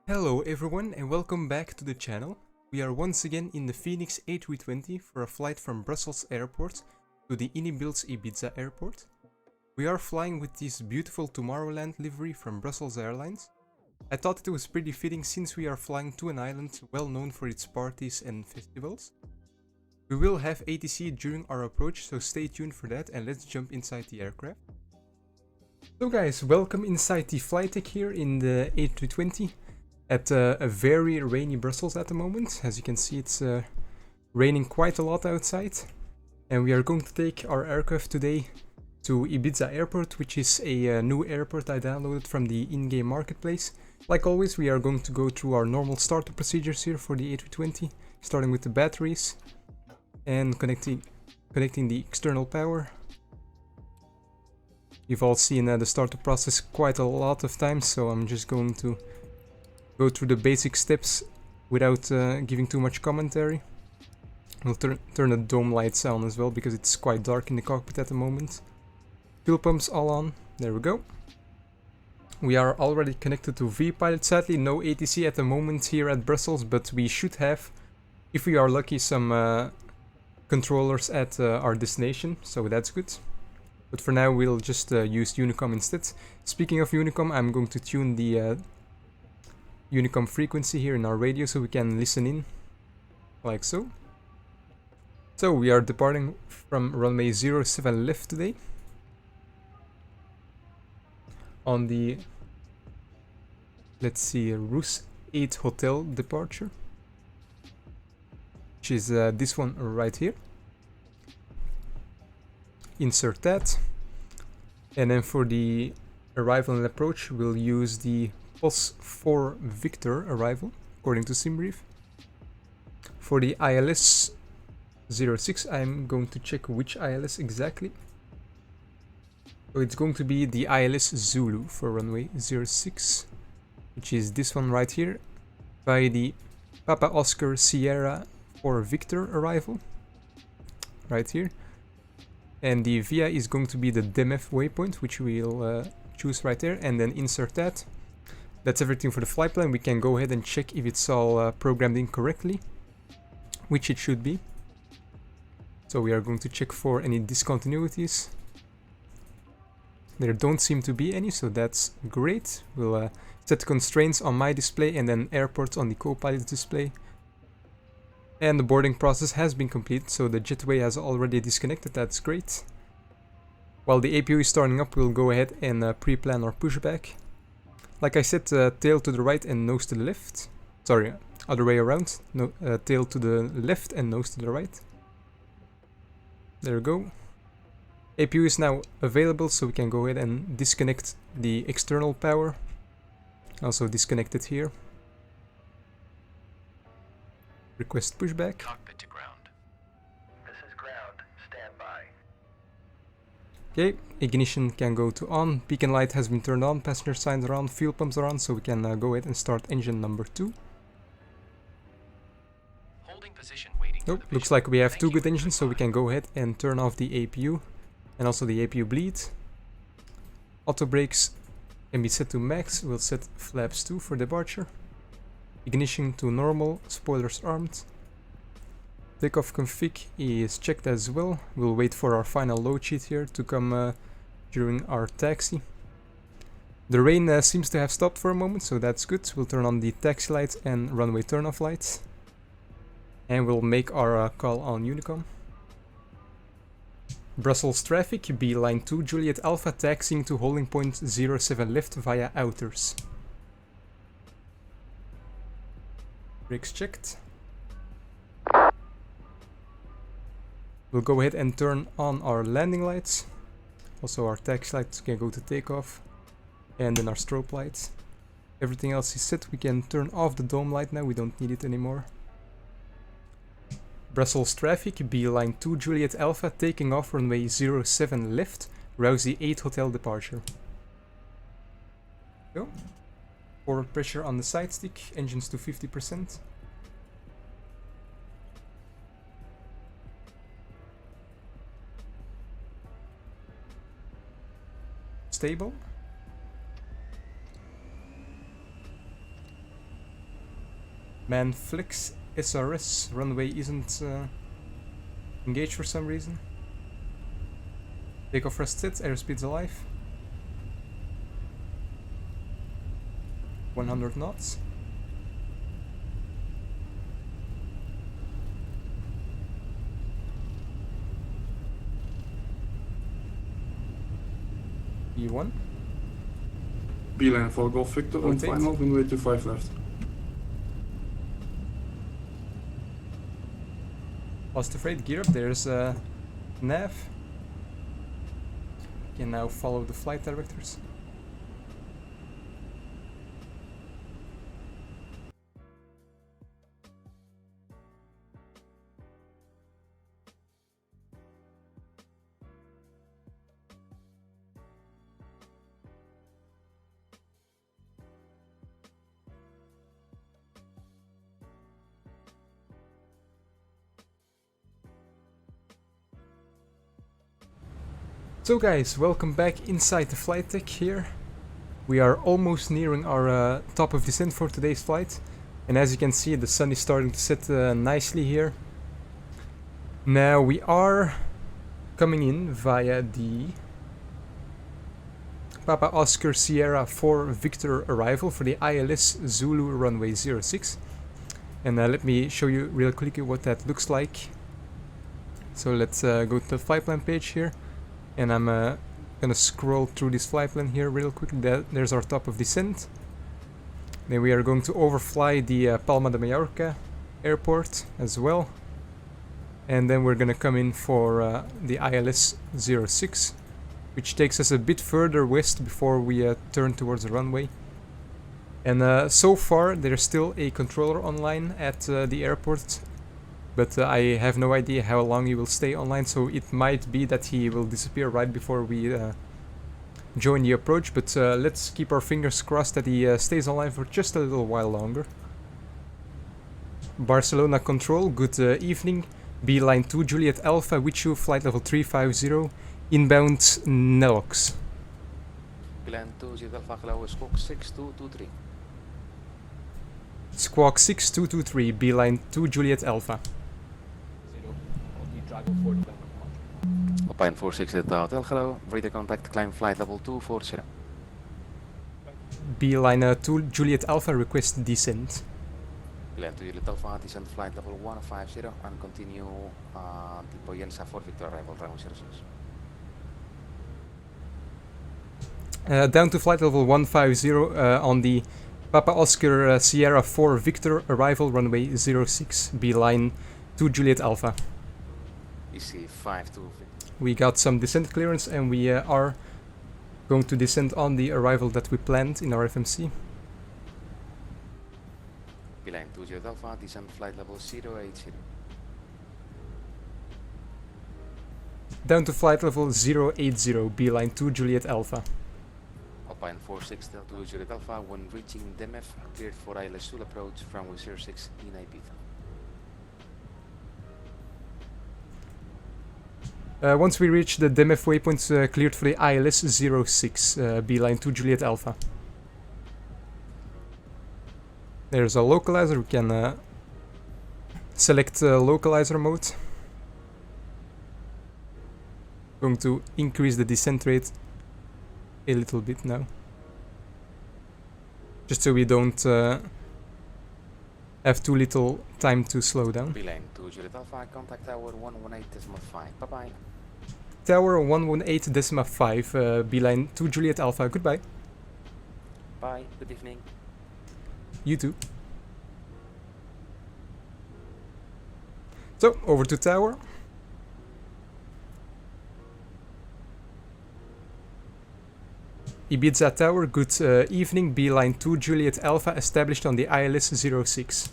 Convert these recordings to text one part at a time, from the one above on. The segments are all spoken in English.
Hello everyone and welcome back to the channel. We are once again in the Fenix A320 for a flight from Brussels Airport to the IniScene Ibiza Airport. We are flying with this beautiful Tomorrowland livery from Brussels Airlines. I thought it was pretty fitting since we are flying to an island well known for its parties and festivals. We will have ATC during our approach, so stay tuned for that and let's jump inside the aircraft. So guys, welcome inside the flight deck here in the A320. At a very rainy Brussels at the moment. As you can see, it's raining quite a lot outside. And we are going to take our aircraft today to Ibiza Airport, which is a new airport I downloaded from the in-game marketplace. Like always, we are going to go through our normal startup procedures here for the A320, starting with the batteries and connecting the external power. You've all seen the startup process quite a lot of times, so I'm just going to go through the basic steps without giving too much commentary. We'll turn the dome lights on as well because it's quite dark in the cockpit at the moment. Fuel pumps all on. There we go. We are already connected to VPilot. Sadly, no ATC at the moment here at Brussels, but we should have, if we are lucky, some controllers at our destination, so that's good. But for now, we'll just use Unicom instead. Speaking of Unicom, I'm going to tune the Unicom frequency here in our radio so we can listen in, like so. So we are departing from runway 07 left today on the, let's see, Rus 8 hotel departure, which is this one right here. Insert that, and then for the arrival and approach we'll use the POS 4 Victor arrival, according to SimBrief. For the ILS 06, I'm going to check which ILS exactly. So it's going to be the ILS Zulu for runway 06, which is this one right here, by the Papa Oscar Sierra 4 Victor arrival, right here. And the VIA is going to be the DEMF waypoint, which we'll choose right there, and then insert that. That's everything for the flight plan. We can go ahead and check if it's all programmed in correctly, which it should be. So we are going to check for any discontinuities. There don't seem to be any, so that's great. We'll set constraints on my display and then airports on the co-pilot's display. And the boarding process has been completed, so the jetway has already disconnected. That's great. While the APU is starting up, we'll go ahead and pre-plan our pushback. Like I said, tail to the right and nose to the left. Sorry, other way around. No, tail to the left and nose to the right. There we go. APU is now available, so we can go ahead and disconnect the external power. Also disconnect it here. Request pushback. Cockpit to ground. This is ground. Stand by. Okay, ignition can go to on, beacon light has been turned on, passenger signs are on, fuel pumps are on, so we can go ahead and start engine number 2. Holding position, waiting. Nope, looks like we have two good engines, so we can go ahead and turn off the APU and also the APU bleed. Auto brakes can be set to max, we'll set flaps 2 for departure. Ignition to normal, spoilers armed. Takeoff config is checked as well. We'll wait for our final load sheet here to come during our taxi. The rain seems to have stopped for a moment, so that's good. We'll turn on the taxi lights and runway turn-off lights. And we'll make our call on Unicom. Brussels traffic, be line 2 Juliet Alpha taxiing to holding point 07 left via outers. Brakes checked. We'll go ahead and turn on our landing lights. Also our taxi lights can go to takeoff. And then our strobe lights. Everything else is set. We can turn off the dome light now. We don't need it anymore. Brussels traffic, be line 2 Juliet Alpha taking off runway 07 left. Rousey 8 hotel departure. Go. Forward pressure on the side stick. Engines to 50%. Stable. Man, Flex SRS runway isn't engaged for some reason. Takeoff rest set, airspeed's alive. 100 knots. E1. Beeline for Golf Victor on Rotate. final, runway 25 left. Positive rate, gear up, there's nav. Can now follow the flight directors. So guys, welcome back inside the flight deck here. We are almost nearing our top of descent for today's flight. And as you can see, the sun is starting to set nicely here. Now we are coming in via the Papa Oscar Sierra 4 Victor arrival for the ILS Zulu runway 06. And let me show you real quickly what that looks like. So let's go to the flight plan page here. And I'm gonna scroll through this flight plan here real quick. There's our top of descent. Then we are going to overfly the Palma de Mallorca airport as well. And then we're gonna come in for the ILS 06, which takes us a bit further west before we turn towards the runway. And so far there's still a controller online at the airport. But I have no idea how long he will stay online, so it might be that he will disappear right before we join the approach. But let's keep our fingers crossed that he stays online for just a little while longer. Barcelona Control, good evening. Beeline 2 Juliet Alpha with you, flight level 350, inbound Nelox. Beeline 2 Juliet Alpha, hello, Squawk 6223. Squawk 6223, Beeline 2 Juliet Alpha. Alpine 46 Delta Hotel, hello, ready to contact climb flight level 240. Beeline 2 Juliet Alpha, request descent. Beeline 2 Juliet Alpha, descend flight level 150 and continue the Poyensa 4 Victor arrival, runway 06. Down to flight level 150 on the Papa Oscar Sierra 4 Victor arrival, runway 06, Beeline 2 Juliet Alpha. EC 52. We got some descent clearance and we are going to descend on the arrival that we planned in our FMC. Beeline 2 Juliet Alpha, descend flight level 080. Down to flight level 080, Beeline 2 Juliet Alpha. Alpine 46 Delta 2 Juliet Alpha, when reaching DMF, cleared for ILS Sul approach, runway 06 in Ibiza. Once we reach the DMF waypoint, cleared for the ILS 06, Beeline 2 Juliet Alpha. There's a localizer, we can select localizer mode. Going to increase the descent rate a little bit now. Just so we don't have too little time to slow down. Beeline 2 Juliet Alpha, contact tower 118.5, bye bye. Tower 118.5, Beeline 2 Juliet Alpha, goodbye. Bye, good evening. You too. So, over to tower. Ibiza Tower, good evening. Beeline 2 Juliet Alpha established on the ILS 06.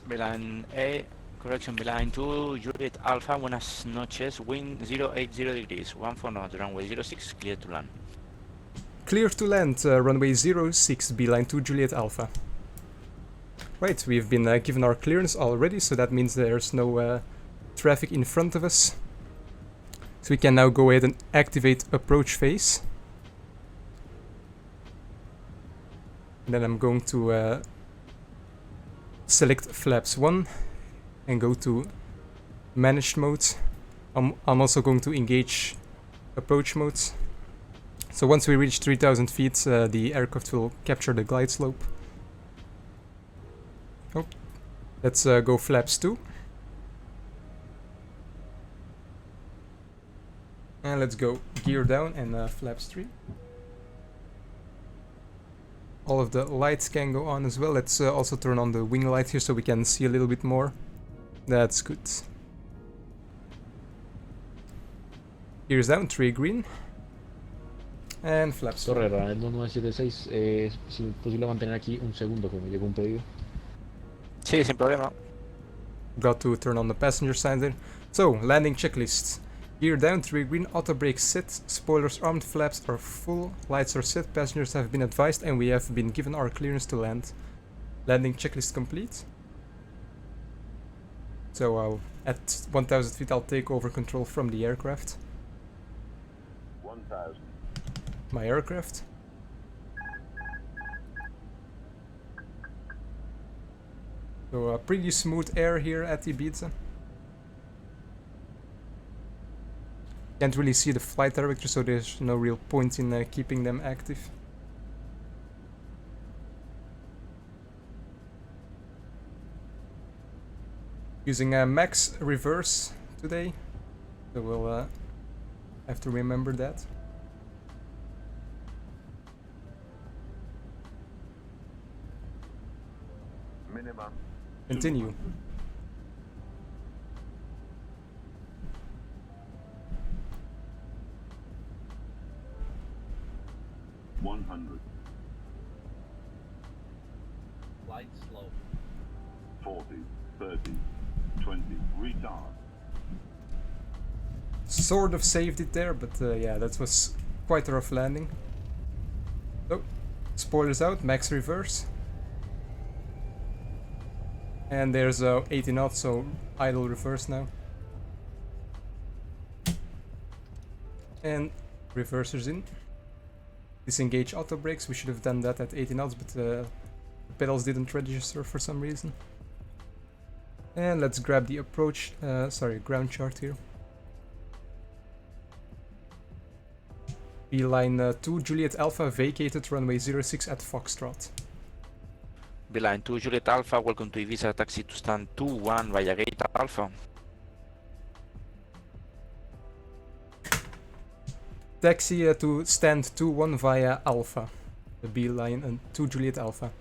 Beeline A, correction, Beeline 2 Juliet Alpha, buenas noches, wind 080 degrees, 14 knots, runway 06, clear to land. Clear to land, runway 06, Beeline 2 Juliet Alpha. Right, we've been given our clearance already, so that means there's no traffic in front of us. So we can now go ahead and activate approach phase. And then I'm going to select flaps 1 and go to managed mode. I'm also going to engage approach mode. So once we reach 3000 feet, the aircraft will capture the glide slope. Oh, let's go flaps 2. And let's go gear down and flaps 3. All of the lights can go on as well. Let's also turn on the wing light here so we can see a little bit more. That's good. Gears down, 3 green. And flaps. Torre, Ronaldo 976, si es posible mantener aquí un segundo que me llegó un pedido. Sí, sin problema. Got to turn on the passenger signs there. So, landing checklist. Gear down, 3 green, auto brake set, spoilers armed, flaps are full, lights are set, passengers have been advised and we have been given our clearance to land. Landing checklist complete. So at 1000 feet I'll take over control from the aircraft. 1000. My aircraft. So pretty smooth air here at Ibiza. Can't really see the flight director, so there's no real point in keeping them active. Using a max reverse today, so we'll have to remember that. Minimum. Continue. Light slow. 40, 30, 20, retard. Sort of saved it there, but yeah, that was quite a rough landing. So, spoilers out, max reverse. And there's 80 knots, so idle reverse now. And reversers in. Disengage auto brakes, we should have done that at 80 knots, but the pedals didn't register for some reason. And let's grab the approach, ground chart here. Beeline 2 Juliet Alpha vacated runway 06 at Foxtrot. Beeline 2 Juliet Alpha, welcome to Ibiza, taxi to stand 21 via gate Alpha. Taxi to stand 21 via Alpha. The Beeline and 2 Juliet Alpha.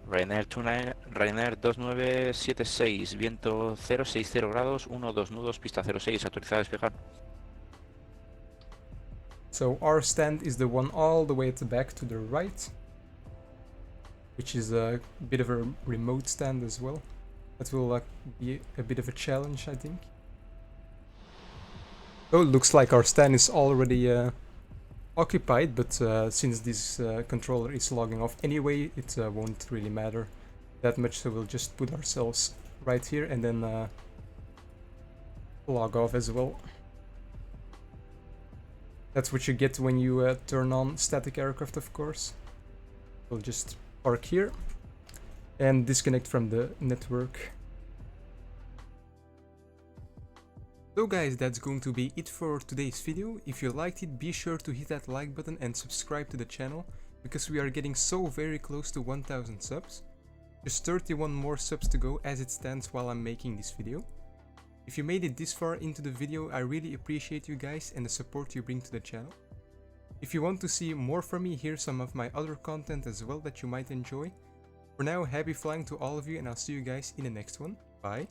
Ryanair 2976, viento 060 grados, 1-2 nudos, pista 06, autorizada a despejar. So our stand is the one all the way at the back to the right, which is a bit of a remote stand as well. That will be a bit of a challenge, I think. Oh, looks like our stand is already occupied, but since this controller is logging off anyway, it won't really matter that much, so we'll just put ourselves right here and then log off as well. That's what you get when you turn on static aircraft, of course. We'll just park here and disconnect from the network. So guys, that's going to be it for today's video. If you liked it, be sure to hit that like button and subscribe to the channel, because we are getting so very close to 1000 subs. Just 31 more subs to go as it stands while I'm making this video. If you made it this far into the video, I really appreciate you guys and the support you bring to the channel. If you want to see more from me, here's some of my other content as well that you might enjoy. For now, happy flying to all of you, and I'll see you guys in the next one. Bye!